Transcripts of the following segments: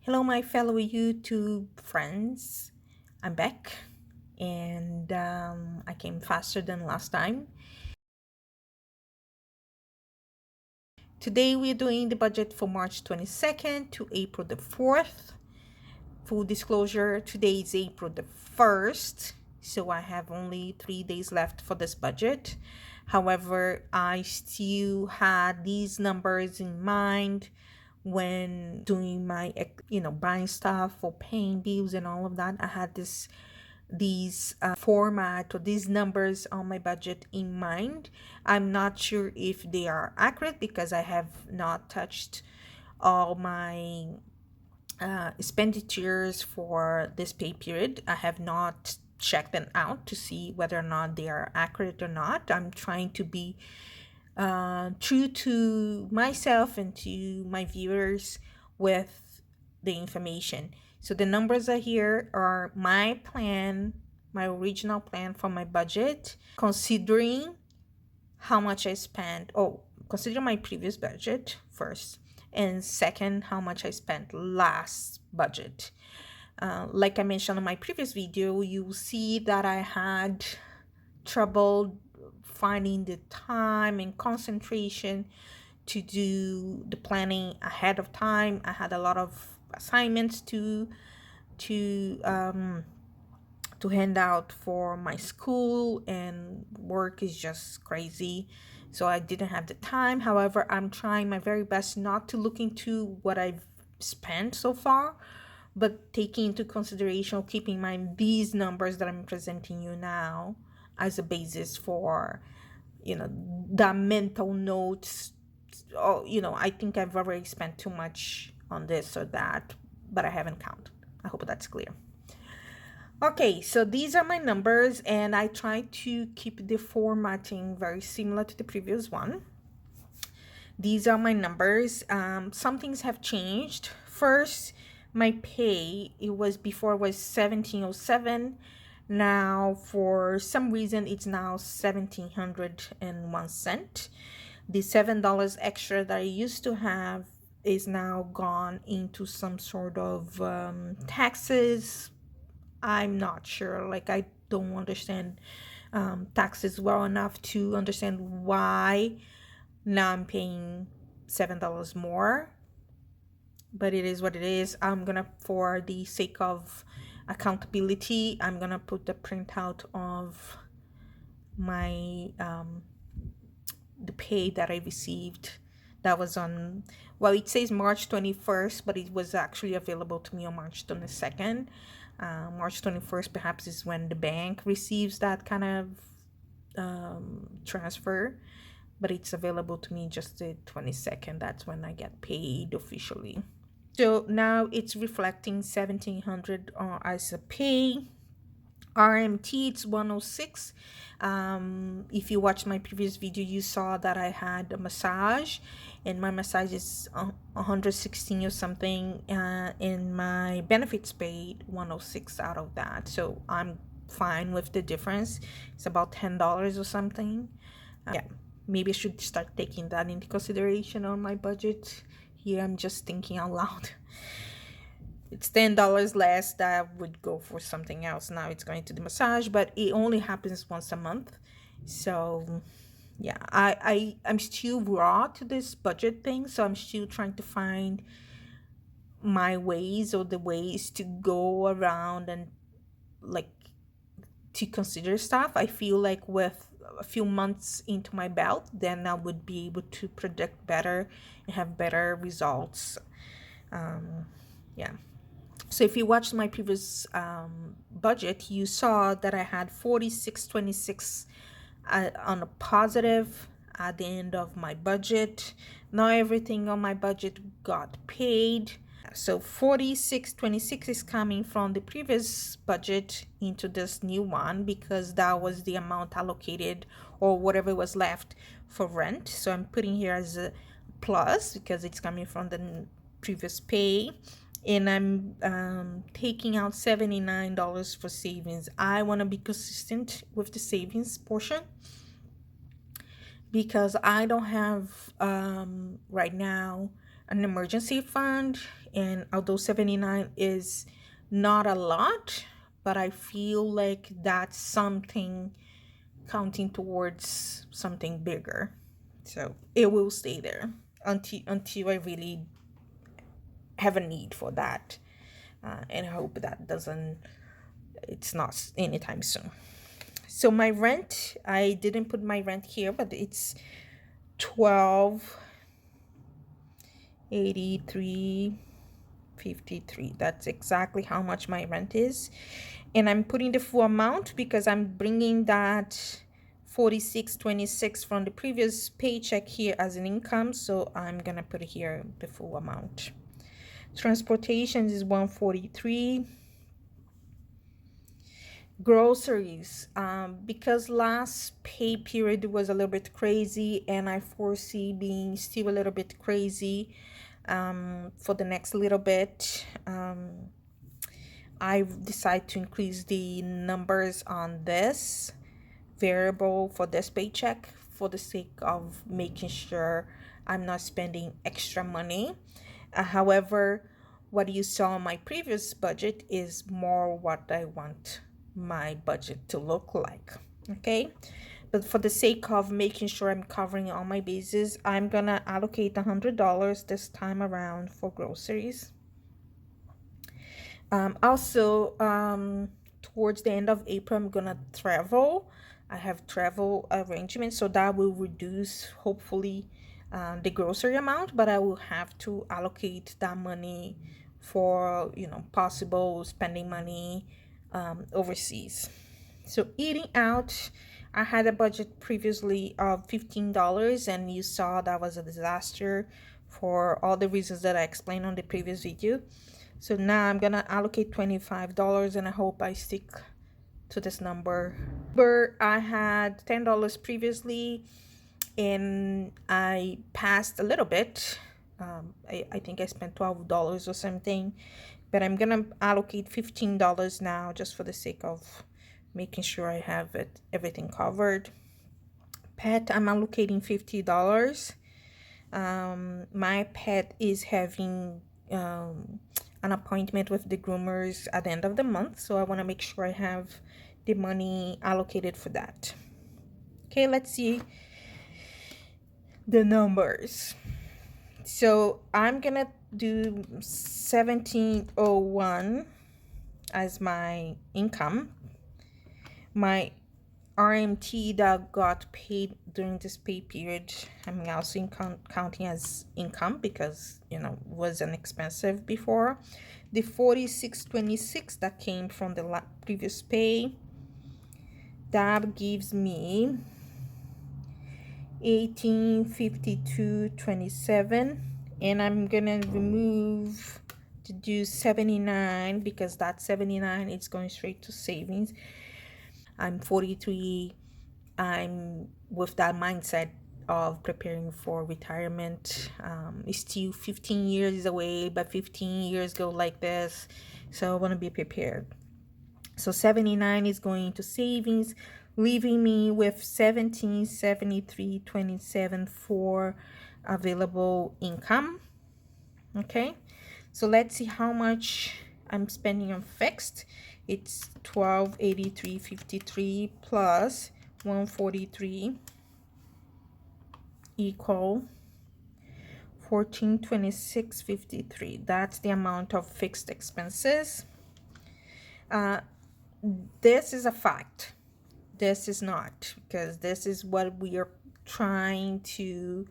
Hello, my fellow YouTube friends. I'm back and I came faster than last time. Today, we're doing the budget for March 22nd to April the 4th. Full disclosure, today is April the 1st, so I have only 3 days left for this budget. However, I still had these numbers in mind when doing my buying stuff for paying bills and all of that. I had these format or these numbers on my budget in mind. I'm not sure if they are accurate because I have not touched all my expenditures for this pay period. I have not checked them out to see whether or not they are accurate or not. I'm trying to be true to myself and to my viewers with the information. So the numbers are here are my plan, my original plan for my budget, considering how much I spent. Oh, consider my previous budget first, and second, how much I spent last budget. Like I mentioned in my previous video, you will see that I had trouble finding the time and concentration to do the planning ahead of time. I had a lot of assignments to um, to hand out for my school, and work is just crazy, so I didn't have the time. However, I'm trying my very best not to look into what I've spent so far, but taking into consideration, keeping in mind these numbers that I'm presenting you now as a basis for the mental notes. Oh, I think I've already spent too much on this or that, but I haven't counted. I hope that's clear. Okay, so these are my numbers, and I try to keep the formatting very similar to the previous one. These are my numbers. Some things have changed. First, my pay, it was before was 1707. Now, for some reason, it's now 1701 cent. The $7 extra that I used to have is now gone into some sort of taxes. I'm not sure. Like, I don't understand taxes well enough to understand why now I'm paying $7 more. But it is what it is. I'm gonna, for the sake of accountability, I'm gonna put the printout of my the pay that I received. That was on, well, it says March 21st, but it was actually available to me on March 22nd. March 21st perhaps is when the bank receives that kind of transfer, but it's available to me just the 22nd. That's when I get paid officially. So now it's reflecting 1700 as a pay. RMT, it's 106. If you watched my previous video, you saw that I had a massage, and my massage is 116 or something, and my benefits paid 106 out of that. So I'm fine with the difference. It's about $10 or something. Yeah, maybe I should start taking that into consideration on my budget. Here I'm just thinking out loud. It's $10 less that would go for something else. Now it's going to the massage, but it only happens once a month. So yeah, I'm still raw to this budget thing, so I'm still trying to find my ways, or the ways to go around and like to consider stuff. I feel like with a few months into my belt, then I would be able to predict better and have better results. Yeah. So if you watched my previous budget, you saw that I had 46.26 on a positive at the end of my budget. Now everything on my budget got paid. So 46.26 is coming from the previous budget into this new one, because that was the amount allocated or whatever was left for rent. So I'm putting here as a plus because it's coming from the previous pay. And I'm taking out $79 for savings. I want to be consistent with the savings portion because I don't have right now an emergency fund, And although 79 is not a lot, but I feel like that's something counting towards something bigger. So it will stay there until I really have a need for that. And I hope that doesn't, it's not anytime soon. So my rent, I didn't put my rent here, but it's 1283.53. That's exactly how much my rent is. And I'm putting the full amount because I'm bringing that 46.26 from the previous paycheck here as an income, so I'm gonna put here the full amount. Transportation is 143. Groceries, because last pay period was a little bit crazy, and I foresee being still a little bit crazy for the next little bit. I've decided to increase the numbers on this variable for this paycheck for the sake of making sure I'm not spending extra money. However, what you saw in my previous budget is more what I want my budget to look like. Okay, but for the sake of making sure I'm covering all my bases, I'm gonna allocate $100 this time around for groceries. Also, towards the end of April, I'm gonna travel. I have travel arrangements, so that will reduce hopefully the grocery amount, but I will have to allocate that money for possible spending money overseas. So eating out, I had a budget previously of $15, and you saw that was a disaster for all the reasons that I explained on the previous video. So now I'm gonna allocate $25, and I hope I stick to this number. But I had $10 previously, and I passed a little bit. I think I spent $12 or something, but I'm gonna allocate $15 now just for the sake of making sure I have everything covered. Pet, I'm allocating $50. My pet is having an appointment with the groomers at the end of the month, so I want to make sure I have the money allocated for that. Okay, let's see the numbers. So I'm gonna do 1701 as my income. My RMT that got paid during this pay period, I'm also counting as income because wasn't expensive before. The 46.26 that came from the previous pay, that gives me 1852.27, and I'm gonna remove to do 79 because that 79 is going straight to savings. I'm 43. I'm with that mindset of preparing for retirement. It's still 15 years away, but 15 years go like this, so I want to be prepared. So 79 is going to savings, leaving me with 1773.27 for available income. Okay, so let's see how much I'm spending on fixed. It's 1283.53 plus 143 equal 1426.53. That's the amount of fixed expenses. This is a fact. This is not, because this is what we are trying to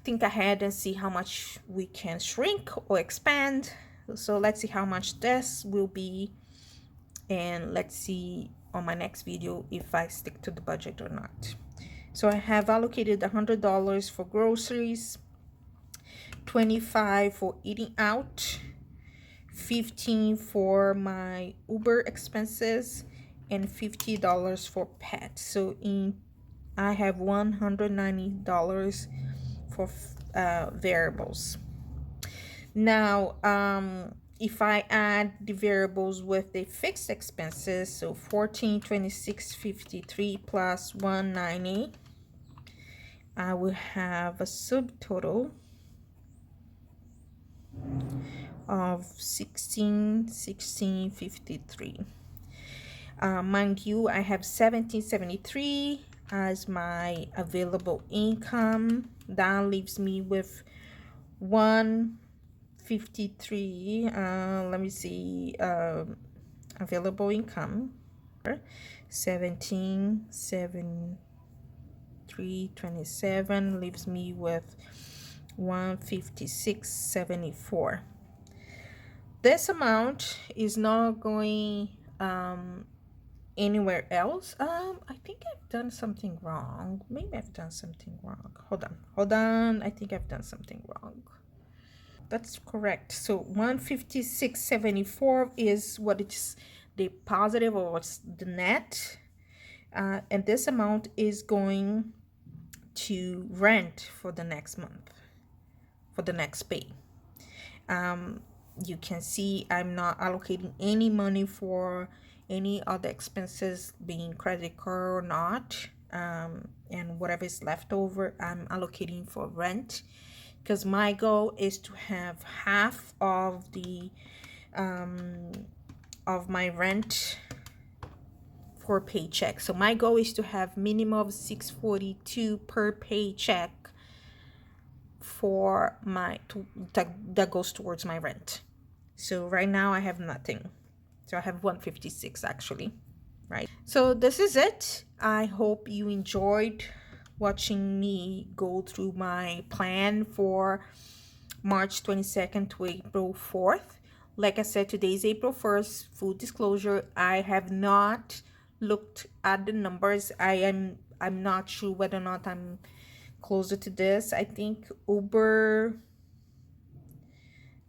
think ahead and see how much we can shrink or expand. So let's see how much this will be, and let's see on my next video if I stick to the budget or not. So I have allocated $100 for groceries, 25 for eating out, 15 for my Uber expenses, and $50 for pets. So I have $190 for variables. Now, if I add the variables with the fixed expenses, so 1426.53 plus 190, I will have a subtotal of 1653. Mind you, I have 1773 as my available income. That leaves me with 153. Let me see. Available income 1773.27 leaves me with 156.74. This amount is not going anywhere else. I think I've done something wrong. Maybe I've done something wrong. Hold on. I think I've done something wrong. That's correct. So 156.74 is what it's the positive, or what's the net. And this amount is going to rent for the next month, for the next pay. You can see I'm not allocating any money for any other expenses, being credit card or not. And whatever is left over, I'm allocating for rent, because my goal is to have half of the of my rent for paycheck. So my goal is to have minimum of 642 per paycheck for my that goes towards my rent. So right now I have nothing. So I have 156 actually, right? So this is it. I hope you enjoyed watching me go through my plan for March 22nd to April 4th. Like I said, today is April 1st. Full disclosure, I have not looked at the numbers. I'm not sure whether or not I'm closer to this. I think Uber,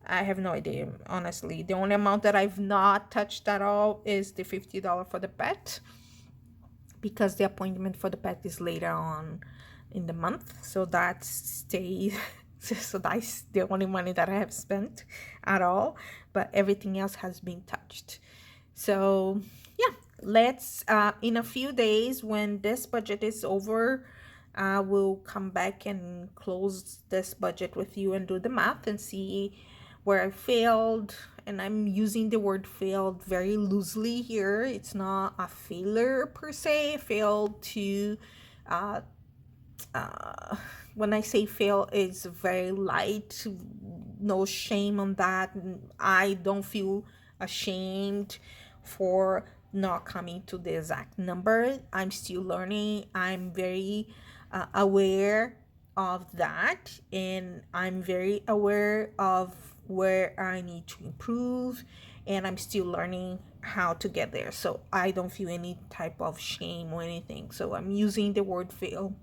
I have no idea, honestly. The only amount that I've not touched at all is the $50 for the pet, because the appointment for the pet is later on in the month. So that stays. So that's the only money that I have spent at all. But everything else has been touched. So yeah, let's in a few days, when this budget is over, I will come back and close this budget with you and do the math and see where I failed. And I'm using the word failed very loosely here. It's not a failure per se. Failed to when I say fail, it's very light, no shame on that. I don't feel ashamed for not coming to the exact number. I'm still learning. I'm very aware of that, and I'm very aware of where I need to improve, and I'm still learning how to get there. So I don't feel any type of shame or anything. So I'm using the word fail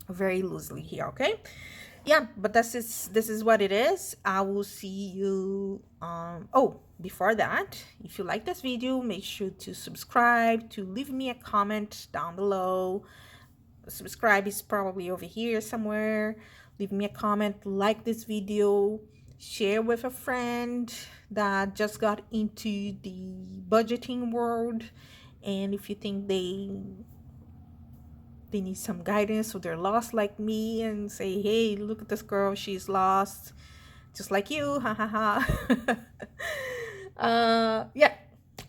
very loosely here, okay? Yeah, but this is what it is. I will see you oh, before that, if you like this video, make sure to subscribe, to leave me a comment down below. Subscribe is probably over here somewhere. Leave me a comment, like this video, share with a friend that just got into the budgeting world, and if you think they need some guidance, or they're lost like me, and say, hey, look at this girl, she's lost just like you, ha ha ha. Yeah,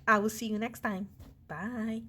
I will see you next time. Bye.